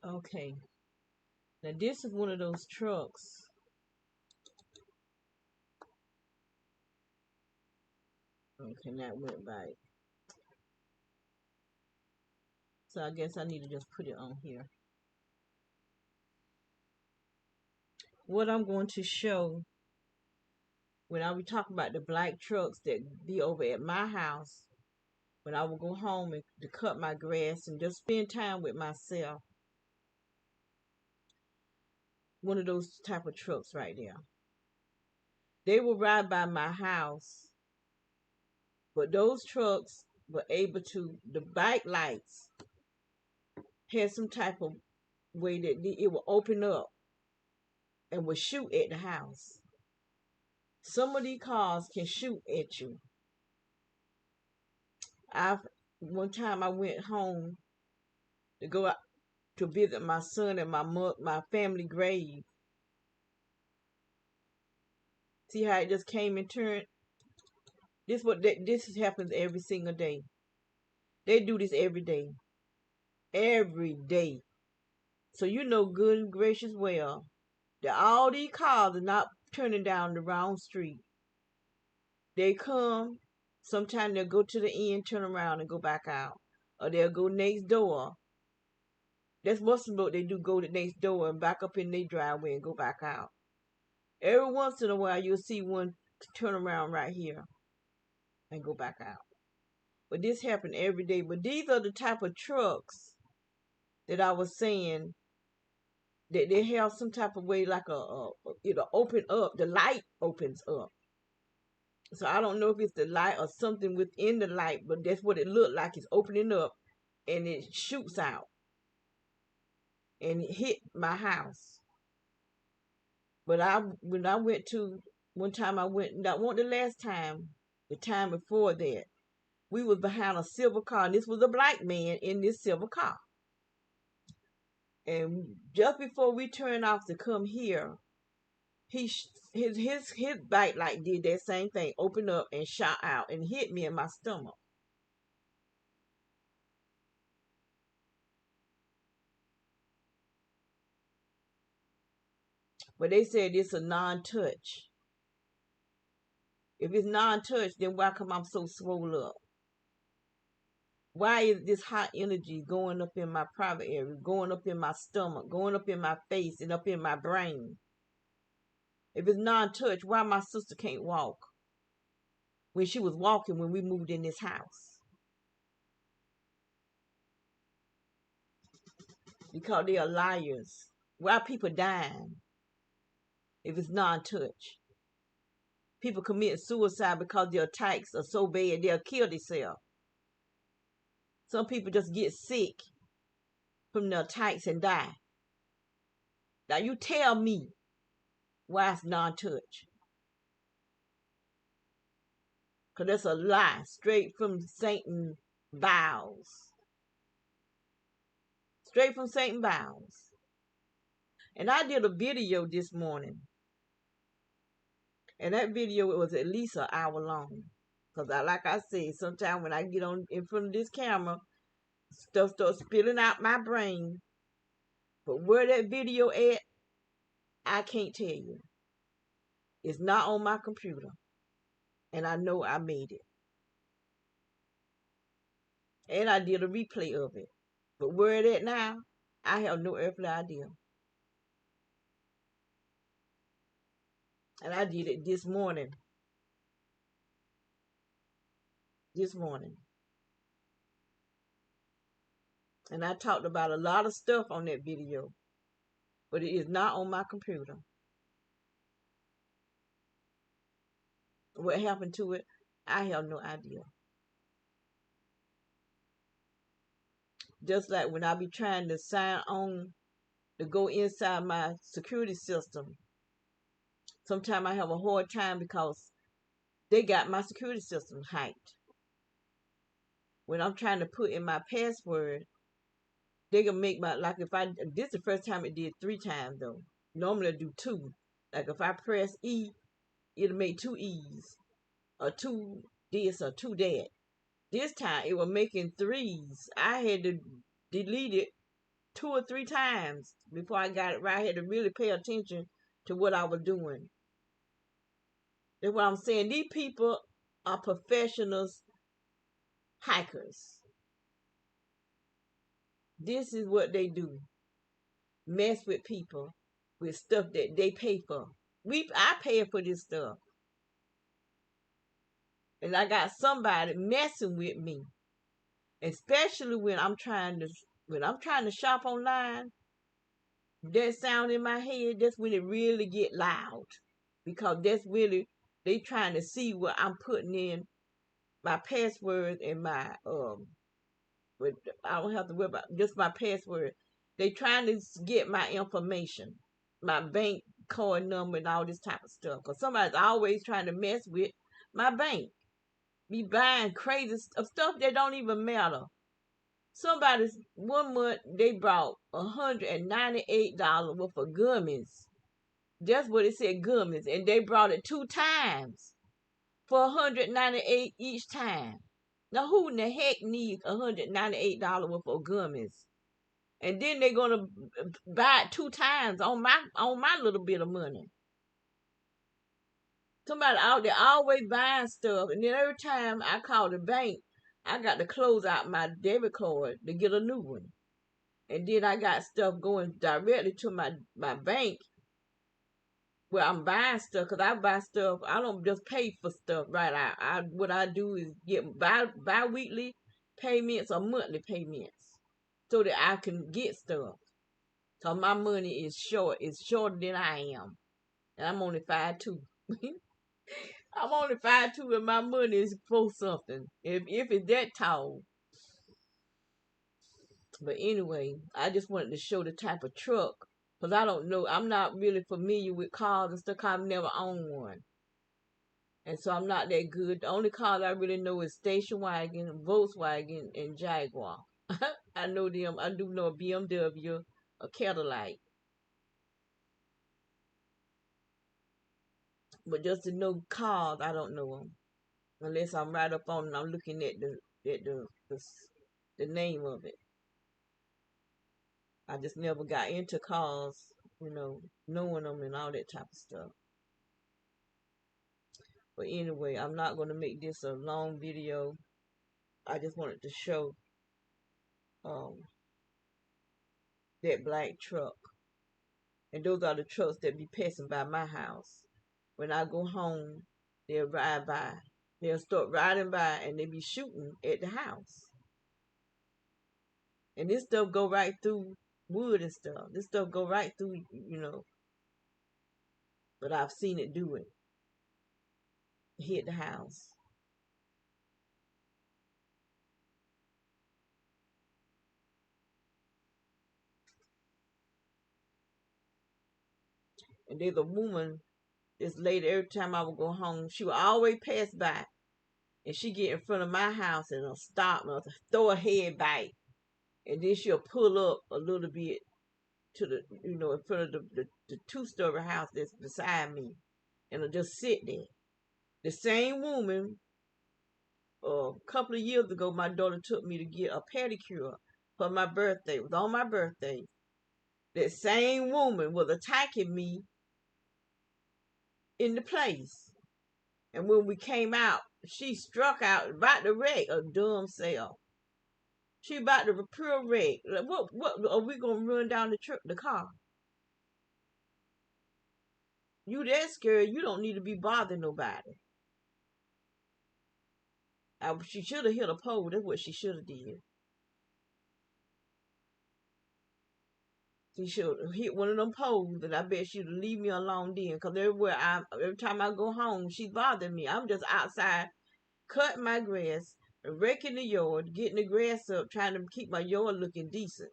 Okay. Now this is one of those trucks. Okay, that went by. So I guess I need to just put it on here. What I'm going to show when I be talking about the black trucks that be over at my house, when I will go home and to cut my grass and just spend time with myself. One of those type of trucks right there. They will ride by my house, but those trucks were able to, the bike lights had some type of way that it will open up and will shoot at the house. Some of these cars can shoot at you. I One time I went home to go out to visit my son and my family grave. See how it just came and turned. This happens every single day. They do this every day. So you know good and gracious well that all these cars are not turning down the wrong street. They come, sometimes they'll go to the end, turn around and go back out. Or they'll go next door. That's most of what they do, go to next door and back up in their driveway and go back out. Every once in a while you'll see one turn around right here and go back out. But this happens every day. But these are the type of trucks that I was saying that they have some type of way like it'll open up, the light opens up. So I don't know if it's the light or something within the light, but that's what it looked like. It's opening up and it shoots out and it hit my house. But when I went to one time I went, not one the last time, the time before that, we was behind a silver car, and this was a black man in this silver car. And just before we turned off to come here, his bike light did that same thing, opened up and shot out and hit me in my stomach. But they said it's a non-touch. If it's non-touch, then why come I'm so swollen up? Why is this hot energy going up in my private area, going up in my stomach, going up in my face, and up in my brain? If it's non-touch, why my sister can't walk when she was walking when we moved in this house? Because they are liars. Why people dying if it's non-touch? People commit suicide because their attacks are so bad they'll kill themselves. Some people just get sick from the attacks and die. Now you tell me why it's non-touch. Because that's a lie straight from Satan bowels. Straight from Satan bowels. And I did a video this morning. And that video was at least an hour long. Because like I said, sometimes when I get on in front of this camera, stuff starts spilling out my brain. But where that video at, I can't tell you. It's not on my computer. And I know I made it. And I did a replay of it. But where it at now, I have no earthly idea. And I did it this morning. This morning. And I talked about a lot of stuff on that video. But it is not on my computer. What happened to it, I have no idea. Just like when I be trying to sign on to go inside my security system, sometimes I have a hard time because they got my security system hacked. When I'm trying to put in my password, they can make my, like if I, this is the first time it did 3 times though. Normally I do 2. Like if I press E, it'll make 2 E's. Or 2 this or 2 that. This time it was making 3s. I had to delete it 2 or 3 times before I got it right. I had to really pay attention to what I was doing. That's what I'm saying. These people are professionals hikers. This is what they do. Mess with people with stuff that they pay for. I pay for this stuff. And I got somebody messing with me. Especially when I'm trying to shop online, that sound in my head, that's when it really get loud. Because that's really they trying to see what I'm putting in my password and my but I don't have to worry about just my password. They trying to get my information, my bank card number and all this type of stuff. Cause somebody's always trying to mess with my bank. Be buying crazy stuff that don't even matter. Somebody's 1 month they brought $198 worth of gummies. That's what it said, gummies, and they brought it 2 times for $198 each time. Now who in the heck needs $198 worth of gummies? And then they're gonna buy it 2 times on my little bit of money. Somebody out there always buying stuff, and then every time I call the bank, I got to close out my debit card to get a new one. And then I got stuff going directly to my bank where I'm buying stuff because I buy stuff. I don't just pay for stuff right out. What I do is get bi-weekly payments or monthly payments so that I can get stuff. So my money is short. It's shorter than I am. And I'm only 5'2". I'm only 5'2", and my money is for something. If it's that tall. But anyway, I just wanted to show the type of truck. Because I don't know. I'm not really familiar with cars and stuff. I've never owned one. And so I'm not that good. The only cars I really know is station wagon, Volkswagen, and Jaguar. I know them. I do know a BMW, a Cadillac. But just to know cars, I don't know them. Unless I'm right up on and I'm looking at the name of it. I just never got into cars, knowing them and all that type of stuff. But anyway, I'm not going to make this a long video. I just wanted to show um, that black truck. And those are the trucks that be passing by my house. When I go home, they'll ride by. They'll start riding by and they be shooting at the house. And this stuff go right through wood and stuff. This stuff go right through, But I've seen it do it. Hit the house. And there's a woman, this lady, every time I would go home, she would always pass by. And she get in front of my house and I'll stop and I'll throw a head back. And then she'll pull up a little bit to the, in front of the 2-story house that's beside me. And I'll just sit there. The same woman, a couple of years ago, my daughter took me to get a pedicure for my birthday. It was on my birthday. That same woman was attacking me in the place. And when we came out, she struck out about to wreck a dumb self. She about to pure wreck. Like, what are we gonna run down the car? You that scared, you don't need to be bothering nobody. She should have hit a pole. That's what she should have did. She should have hit one of them poles, and I bet she'd leave me alone then. Cause every time I go home, she's bothering me. I'm just outside cutting my grass, raking the yard, getting the grass up, trying to keep my yard looking decent.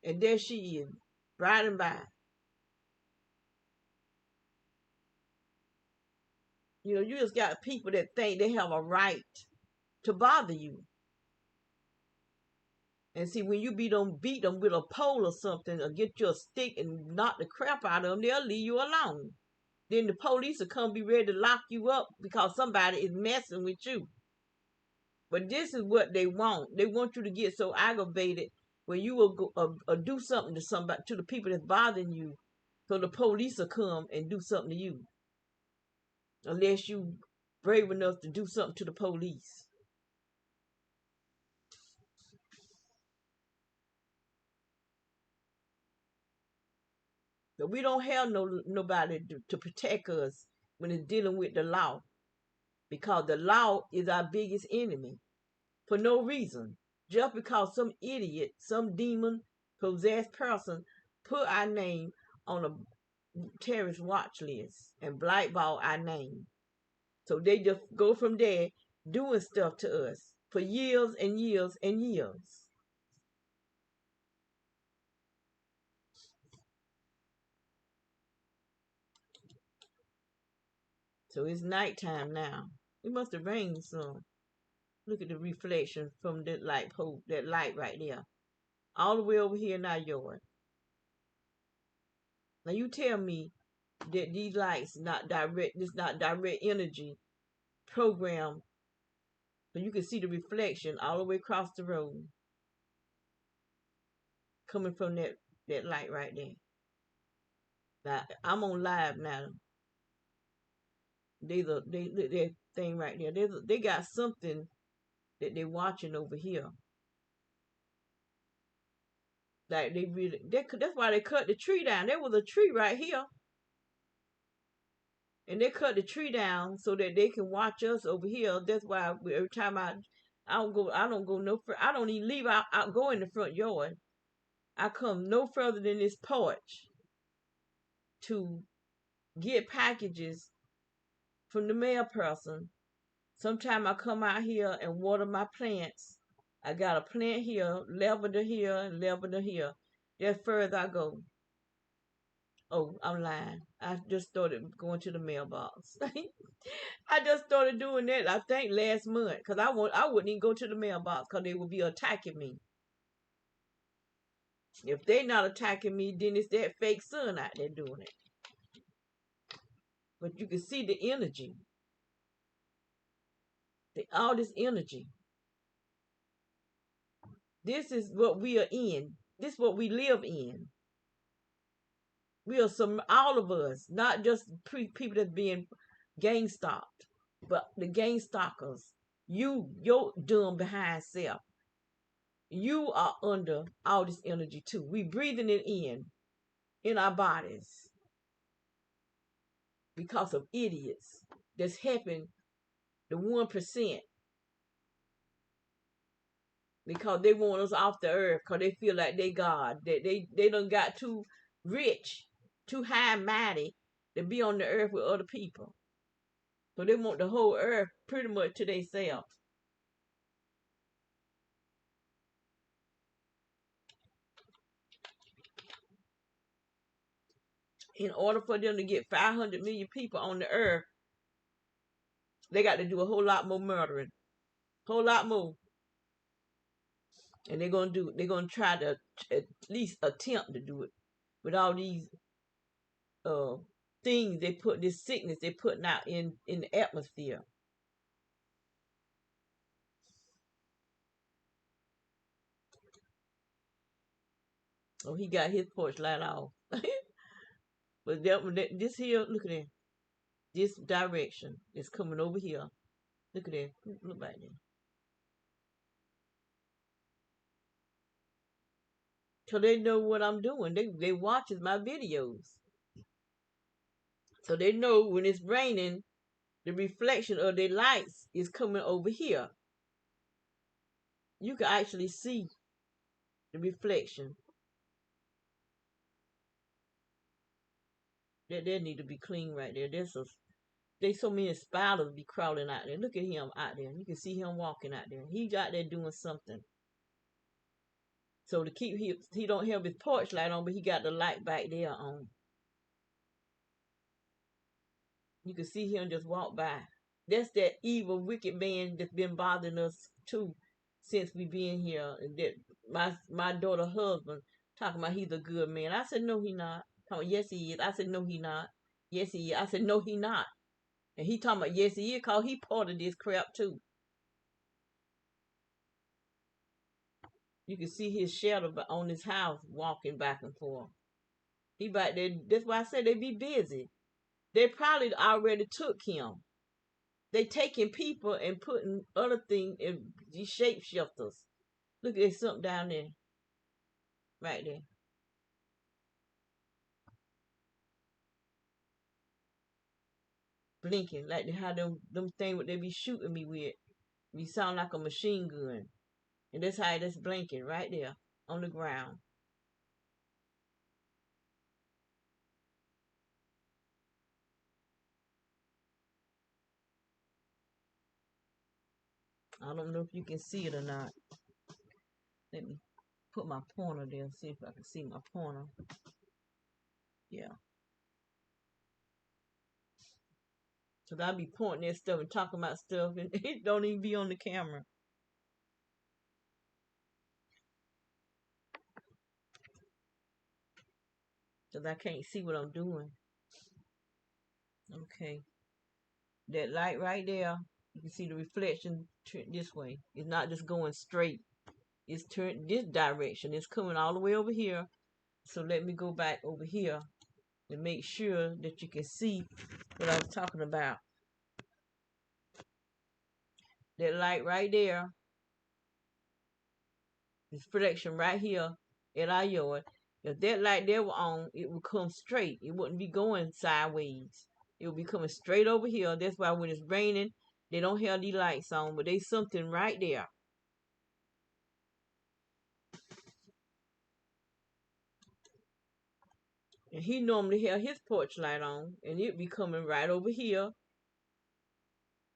And there she is, riding by. You just got people that think they have a right to bother you. And see, when you beat them with a pole or something, or get you a stick and knock the crap out of them, they'll leave you alone. Then the police will come be ready to lock you up because somebody is messing with you. But this is what they want. They want you to get so aggravated when you will go, do something to somebody, to the people that's bothering you, so the police will come and do something to you, unless you brave enough to do something to the police. But we don't have nobody to protect us when it's dealing with the law, because the law is our biggest enemy for no reason. Just because some idiot, some demon possessed person put our name on a terrorist watch list and blackball our name. So they just go from there doing stuff to us for years and years and years. So it's nighttime now. It must have rained some. Look at the reflection from that light pole, that light right there. All the way over here in our yard. Now you tell me that these lights not direct, this not direct energy program, so you can see the reflection all the way across the road coming from that light right there. Now I'm on live now. That thing right there. They got something that they watching over here. Like they really, that's why they cut the tree down. There was a tree right here, and they cut the tree down so that they can watch us over here. That's why every time I don't go no further. I don't even leave out go in the front yard. I come no further than this porch to get packages from the mail person. Sometimes I come out here and water my plants. I got a plant here, lavender here, and lavender here. That's further I go. Oh, I'm lying. I just started going to the mailbox. I just started doing that, I think, last month. Because I wouldn't even go to the mailbox because they would be attacking me. If they not attacking me, then it's that fake sun out there doing it. But you can see the energy. All this energy. This is what we are in. This is what we live in. We are all of us, not just people that's being gang stalked, but the gang stalkers. Your dumb behind self. You are under all this energy too. We breathing it in our bodies because of idiots that's helping the 1% because they want us off the earth because they feel like they God. They done got too rich, too high and mighty to be on the earth with other people. So they want the whole earth pretty much to themselves. In order for them to get 500 million people on the earth, they got to do a whole lot more murdering, whole lot more. And they're gonna try to at least attempt to do it with all these uh things they put, this sickness they putting out in the atmosphere. Oh, he got his porch light off. But this here, look at that. This direction is coming over here. Look at that. Look back there. So they know what I'm doing. They watches my videos. So they know when it's raining, the reflection of their lights is coming over here. You can actually see the reflection. That need to be clean right there. There's so many spiders be crawling out there. Look at him out there. You can see him walking out there. He's out there doing something. So to keep he don't have his porch light on, but he got the light back there on. You can see him just walk by. That's that evil, wicked man that's been bothering us too since we been here. And that my daughter husband talking about he's a good man. I said no, he not. Talking, yes he is. I said no, he not. Yes he is. I said no, he not. And he talking about yes he is, cause he part of this crap too. You can see his shadow on his house walking back and forth. He back there. That's why I said they be busy. They probably already took him. They taking people and putting other things in these shapeshifters. Look, there's something down there, right there, blinking like they how them thing what they be shooting me with. You sound like a machine gun, and that's how that's blinking right there on the ground. I don't know if you can see it or not. Let me put my pointer there and see if I can see my pointer. Yeah, cause I be pointing at stuff and talking about stuff, and it don't even be on the camera. Cause I can't see what I'm doing. Okay, that light right there, you can see the reflection this way. It's not just going straight. It's turned this direction. It's coming all the way over here. So let me go back over here to make sure that you can see what I was talking about. That light right there, this protection right here at our yard. If that light there were on, it would come straight. It wouldn't be going sideways. It would be coming straight over here. That's why when it's raining, they don't have these lights on, but there's something right there. And he normally have his porch light on, and it'd be coming right over here,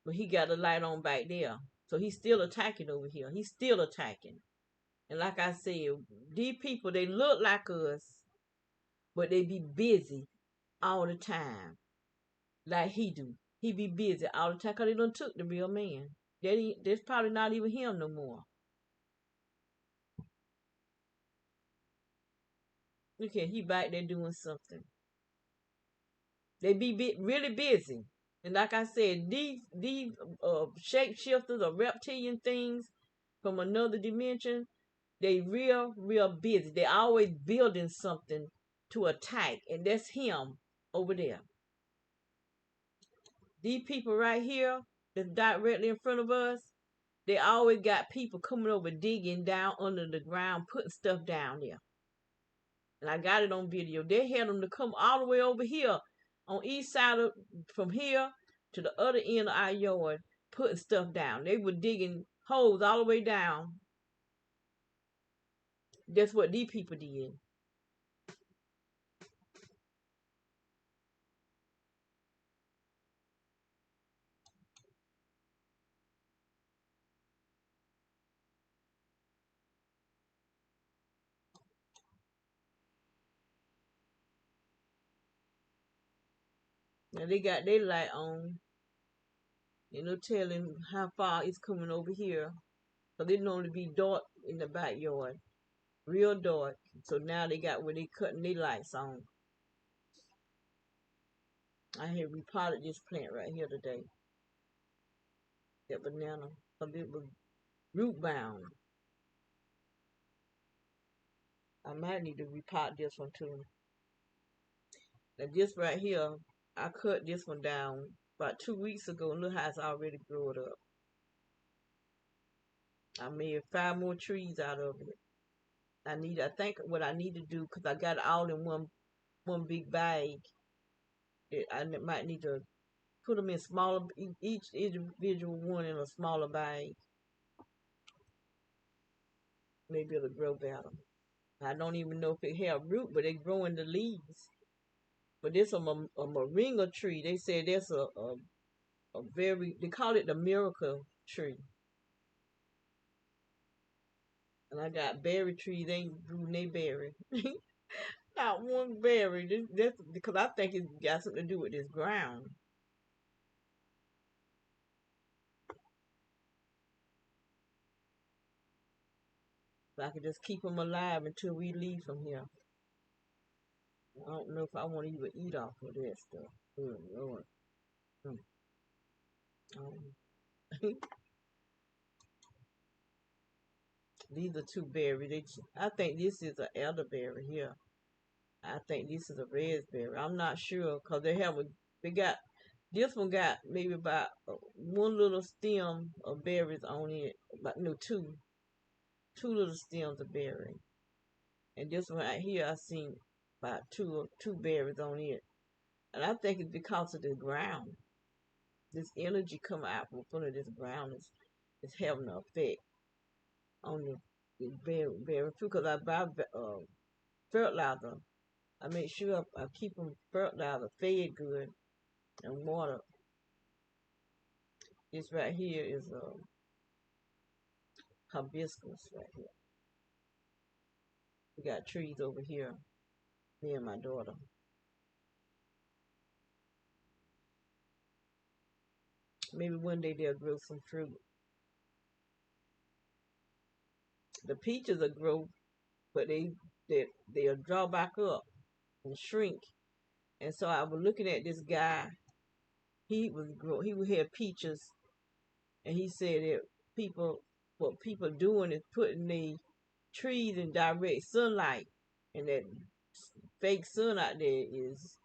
but he got a light on back there. So he's still attacking over here. He's still attacking. And like I said, these people, they look like us, but they be busy all the time, like he do. He be busy all the time because they done took the real man. That's probably not even him no more. Look at he back there doing something. They be really busy. And like I said, these shapeshifters or reptilian things from another dimension, they real busy. They always building something to attack, and that's him over there. These people right here that's directly in front of us, they always got people coming over digging down under the ground, putting stuff down there. And I got it on video. They had them to come all the way over here on east side of from here to the other end of our yard, putting stuff down. They were digging holes all the way down. That's what these people did. Now they got their light on. You know, telling how far it's coming over here. So they normally be dark in the backyard. Real dark. So now they got where they cutting their lights on. I had repotted this plant right here today. That banana. Because it was root bound. I might need to repot this one too. Now this right here, I cut this one down about 2 weeks ago and look how it's already growing up. I made 5 more trees out of it. I think what I need to do, because I got it all in one big bag, I might need to put them in smaller, each individual one in a smaller bag. Maybe it'll grow better. I don't even know if it have root, but they grow in the leaves. But this a moringa tree. They say that's a very, they call it the miracle tree. And I got berry trees. They grew no berry. Not one berry. That's because I think it got something to do with this ground. So I could just keep them alive until we leave from here. I don't know if I want to even eat off of that stuff. Oh, Lord. Mm. Um, These are two berries. I think this is an elderberry here. I think this is a raspberry. I'm not sure because they got, this one got maybe about one little stem of berries on it, but no, two little stems of berry. And this one right here, I seen about two berries on it. And I think it's because of the ground. This energy coming out from front of this ground is having an effect on the berry fruit. Because I buy fertilizer. I make sure I keep them fertilizer fed good and water. This right here is hibiscus right here. We got trees over here. Me and my daughter. Maybe one day they'll grow some fruit. The peaches will grow, but they'll draw back up and shrink. And so I was looking at this guy. He would have peaches, and he said that what people doing is putting the trees in direct sunlight, and that fake sun out there is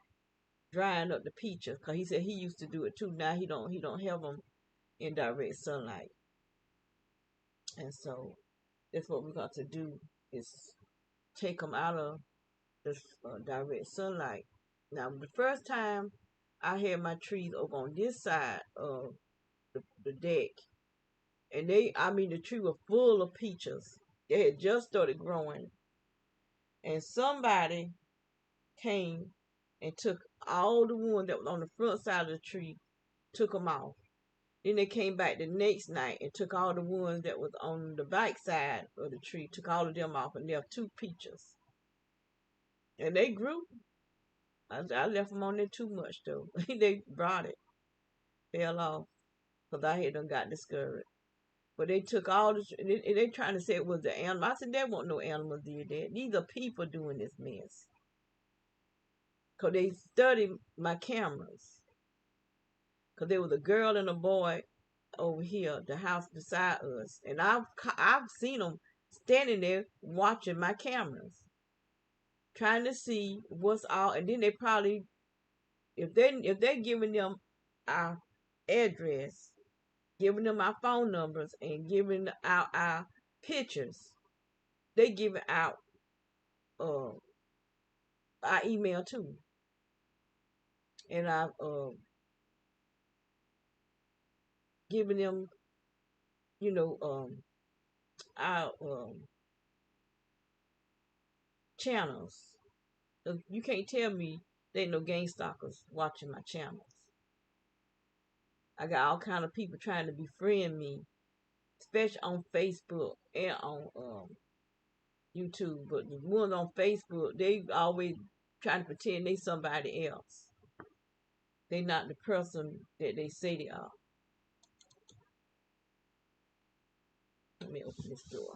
drying up the peaches. Cause he said he used to do it too. Now he don't have them in direct sunlight, and so that's what we got to do is take them out of the direct sunlight. Now, the first time I had my trees over on this side of the deck, and I mean, the tree was full of peaches. They had just started growing, and somebody came and took all the ones that was on the front side of the tree, took them off. Then they came back the next night and took all the ones that was on the back side of the tree, took all of them off, and left two peaches. And they grew. I left them on there too much though. They brought it, fell off, because I had done got discouraged. But they took all this, and they trying to say it was the animal. I said, there wasn't no animals did that. These are people doing this mess. Because they studied my cameras. Because there was a girl and a boy over here, the house beside us. And I've seen them standing there watching my cameras. Trying to see what's all, and then they probably, if they're giving them our address, giving them our phone numbers, and giving out our pictures, they giving out uh, our email too, and I've giving them, you know, our channels. So you can't tell me there ain't no gang stalkers watching my channels. I got all kind of people trying to befriend me, especially on Facebook and on YouTube. But the ones on Facebook, they always trying to pretend they somebody else. They not the person that they say they are. Let me open this door.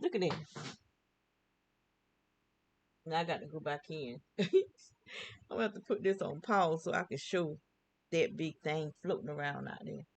Look at that. Now I got to go back in. I'm gonna have to put this on pause so I can show that big thing floating around out there.